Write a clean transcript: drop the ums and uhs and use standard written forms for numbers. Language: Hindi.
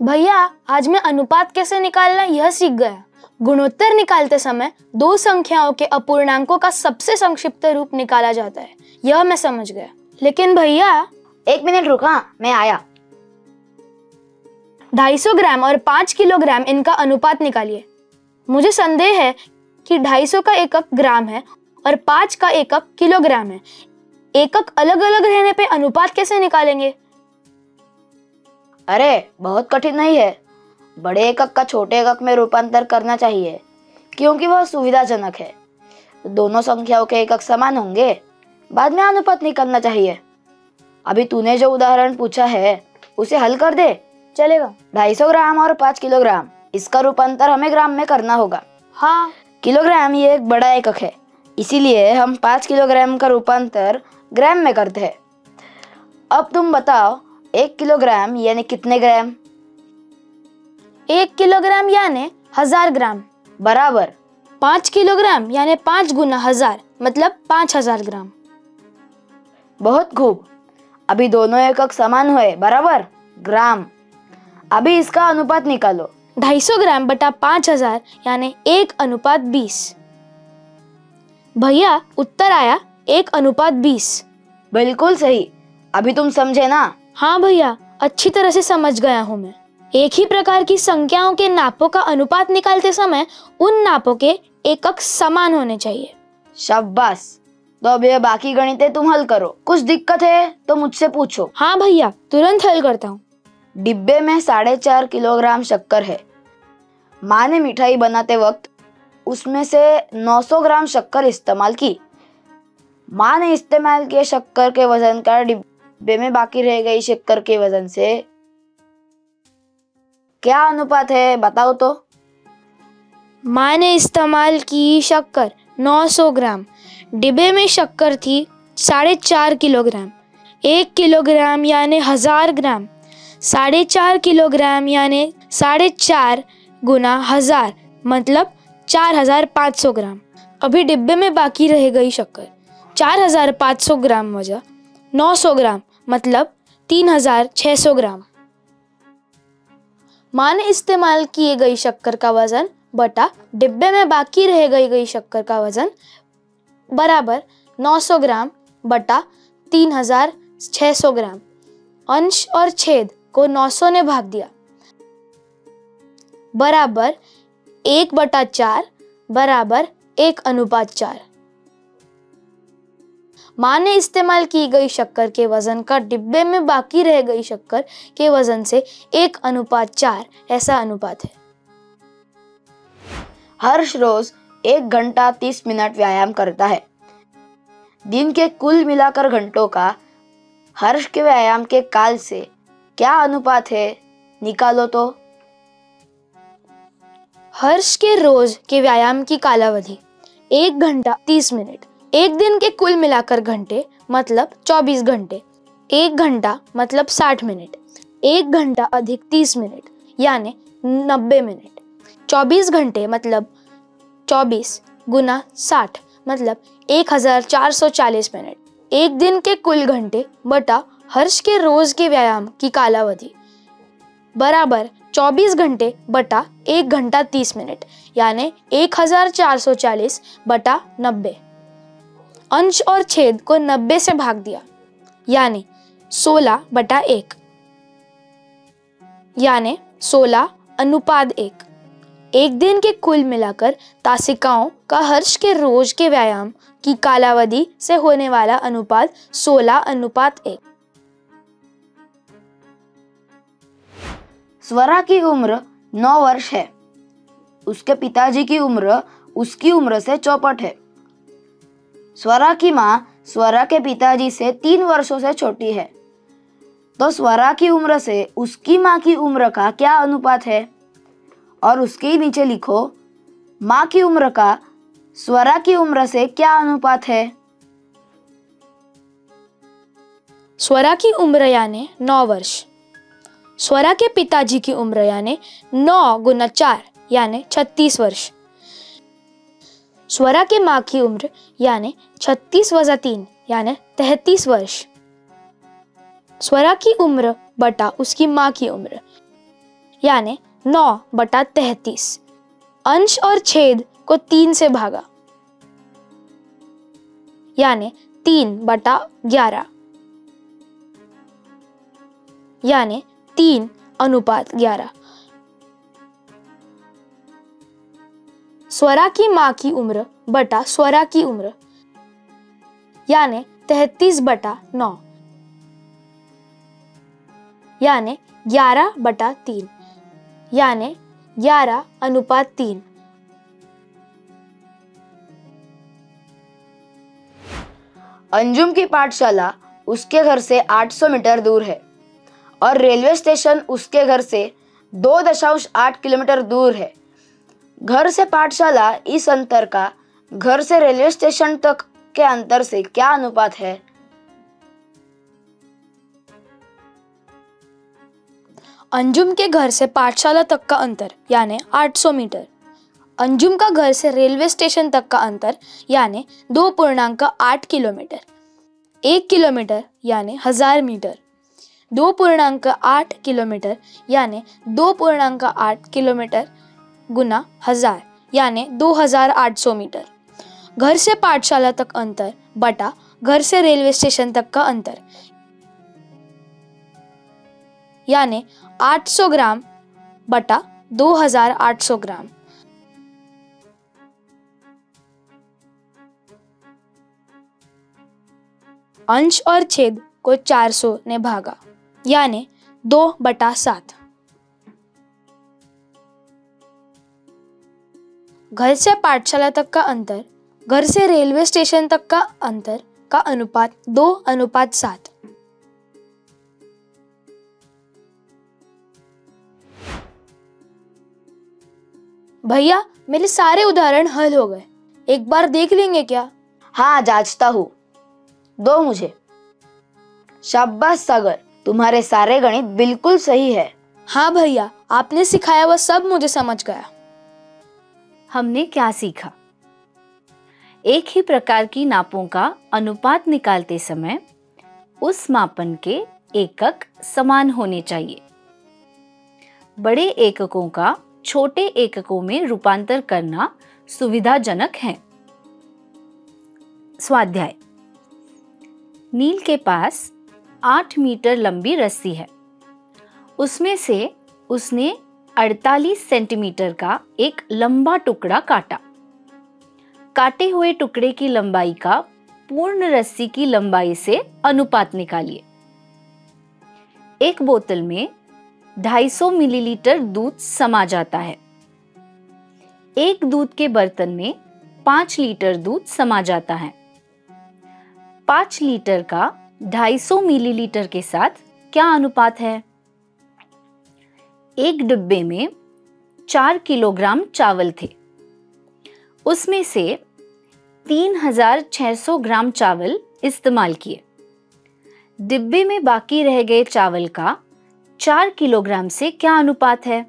भैया, आज मैं अनुपात कैसे निकालना यह सीख गया। गुणोत्तर निकालते समय दो संख्याओं के अपूर्णांकों का सबसे संक्षिप्त रूप निकाला जाता है, यह मैं समझ गया। लेकिन भैया, 1 मिनट रुक, हाँ मैं आया। 250 ग्राम और 5 किलोग्राम इनका अनुपात निकालिए। मुझे संदेह है कि 250 का एकक ग्राम है और 5 का एकक किलोग्राम है। एकक अलग अलग रहने पे अनुपात कैसे निकालेंगे? अरे बहुत कठिन नहीं है। बड़े एकक का छोटे एकक में रूपांतर करना चाहिए क्योंकि वह सुविधाजनक है। दोनों संख्याओं के एकक समान होंगे, बाद में अनुपात निकालना चाहिए। अभी तूने जो उदाहरण पूछा है उसे हल कर दे। चलेगा। 250 ग्राम और 5 किलोग्राम, इसका रूपांतर हमें ग्राम में करना होगा। हाँ। किलोग्राम ये एक बड़ा एकक है, इसीलिए हम 5 किलोग्राम का रूपांतर ग्राम में करते हैं। अब तुम बताओ, 1 किलोग्राम यानी कितने ग्राम? 1 किलोग्राम यानी 1000 ग्राम बराबर। 5 किलोग्राम यानी 5 गुना 1000 मतलब 5000 ग्राम। बहुत खूब। अभी दोनों एकक समान हुए, बराबर, ग्राम। अभी इसका अनुपात निकालो। 250 ग्राम बटा 5000 यानी 1:20। भैया, उत्तर आया 1:20। बिल्कुल सही। अभी तुम समझे ना? हाँ भैया, अच्छी तरह से समझ गया हूँ मैं। एक ही प्रकार की संख्याओं के नापों का अनुपात निकालते समय उन नापों के एकक समान होने चाहिए। शाबाश। तो अब ये बाकी गणितें तुम हल करो। कुछ दिक्कत है तो मुझसे पूछो। हाँ भैया, तुरंत हल करता हूँ। डिब्बे में 4.5 किलोग्राम शक्कर है। माँ ने मिठाई बनाते वक्त उसमें से 900 ग्राम शक्कर इस्तेमाल की। माँ ने इस्तेमाल किए शक्कर के वजन का डिब्बे में बाकी रह गई शक्कर के वजन से क्या अनुपात है, बताओ तो। माँ ने इस्तेमाल की शक्कर 900 ग्राम, डिब्बे में शक्कर थी 4.5 किलोग्राम। 1 किलोग्राम यानी 1000 ग्राम, 4.5 किलोग्राम यानी 4.5 गुना 1000 मतलब 4500 ग्राम। अभी डिब्बे में बाकी रह गई शक्कर 4500 ग्राम वजह 900 ग्राम मतलब 3600 ग्राम। माँ ने इस्तेमाल किए गई शक्कर का वजन बटा डिब्बे में बाकी रह गई शक्कर का वजन बराबर 900 ग्राम बटा 3600 ग्राम। अंश और छेद को 900 ने भाग दिया, बराबर 1/4 बराबर 1:4। माँ ने इस्तेमाल की गई शक्कर के वजन का डिब्बे में बाकी रह गई शक्कर के वजन से 1:4 ऐसा अनुपात है। हर्ष रोज 1 घंटा 30 मिनट व्यायाम करता है। दिन के कुल मिलाकर घंटों का हर्ष के व्यायाम के काल से क्या अनुपात है, निकालो तो। हर्ष के रोज के व्यायाम की कालावधि 1 घंटा 30 मिनट। एक दिन के कुल मिलाकर घंटे मतलब 24 घंटे। 1 घंटा मतलब 60 मिनट। 1 घंटा अधिक 30 मिनट यानी 90 मिनट। 24 घंटे मतलब 24 गुना 60 मतलब 1440 मिनट। एक दिन के कुल घंटे बटा हर्ष के रोज के व्यायाम की कालावधि बराबर 24 घंटे बटा 1 घंटा 30 मिनट यानी 1440 बटा 90। अंश और छेद को 90 से भाग दिया यानी 16/1 यानी 16:1। एक दिन के कुल मिलाकर तासिकाओं का हर्ष के रोज के व्यायाम की कालावधि से होने वाला अनुपात 16:1। स्वरा की उम्र 9 वर्ष है। उसके पिताजी की उम्र उसकी उम्र से चौपट है। स्वरा की माँ स्वरा के पिताजी से 3 वर्षों से छोटी है। तो स्वरा की उम्र से उसकी माँ की उम्र का क्या अनुपात है? और उसके ही नीचे लिखो माँ की उम्र का स्वरा की उम्र से क्या अनुपात है? स्वरा की उम्र यानी 9 वर्ष। स्वरा के पिताजी की उम्र यानी 9 गुना 4 यानी 36 वर्ष। स्वरा के माँ की उम्र यानी 36 + 3 यानी 33 वर्ष। स्वरा की उम्र बटा उसकी माँ की उम्र यानी 9/33। अंश और छेद को 3 से भागा यानी 3/11 यानी 3:11। स्वरा की माँ की उम्र बटा स्वरा की उम्र यानी 33/9 यानी 11/3 यानी 11:3। अंजुम की पाठशाला उसके घर से 800 मीटर दूर है और रेलवे स्टेशन उसके घर से 2.8 किलोमीटर दूर है। घर से पाठशाला इस अंतर का घर से रेलवे स्टेशन तक के अंतर से क्या अनुपात है? अंजुम के घर से पाठशाला तक का अंतर यानी 800 मीटर। अंजुम का घर से रेलवे स्टेशन तक का अंतर यानी 2.8 किलोमीटर। 1 किलोमीटर यानी 1000 मीटर। 2.8 किलोमीटर यानी 2.8 किलोमीटर गुना 1000 यानी 2800 मीटर। घर से पाठशाला तक अंतर बटा घर से रेलवे स्टेशन तक का अंतर यानी 800 ग्राम बटा 2800 ग्राम। अंश और छेद को 400 ने भागा यानी 2/7। घर से पाठशाला तक का अंतर घर से रेलवे स्टेशन तक का अंतर का अनुपात 2:7। भैया मेरे सारे उदाहरण हल हो गए, एक बार देख लेंगे क्या? हाँ, जांचता हूँ, दो मुझे। शाबाश सागर, तुम्हारे सारे गणित बिल्कुल सही है। हाँ भैया, आपने सिखाया वह सब मुझे समझ गया। हमने क्या सीखा? एक ही प्रकार की नापों का अनुपात निकालते समय उस मापन के एकक समान होने चाहिए। बड़े एककों का छोटे एककों में रूपांतर करना सुविधाजनक है। स्वाध्याय। नील के पास 8 मीटर लंबी रस्सी है। उसमें से उसने 48 सेंटीमीटर का एक लंबा टुकड़ा काटा। काटे हुए टुकड़े की लंबाई का पूर्ण रस्सी की लंबाई से अनुपात निकालिए। एक बोतल में 250 मिलीलीटर दूध समा जाता है। एक दूध के बर्तन में 5 लीटर दूध समा जाता है। 5 लीटर का 250 मिलीलीटर के साथ क्या अनुपात है? एक डिब्बे में 4 किलोग्राम चावल थे। उसमें से 3600 ग्राम चावल इस्तेमाल किए। डिब्बे में बाकी रह गए चावल का 4 किलोग्राम से क्या अनुपात है?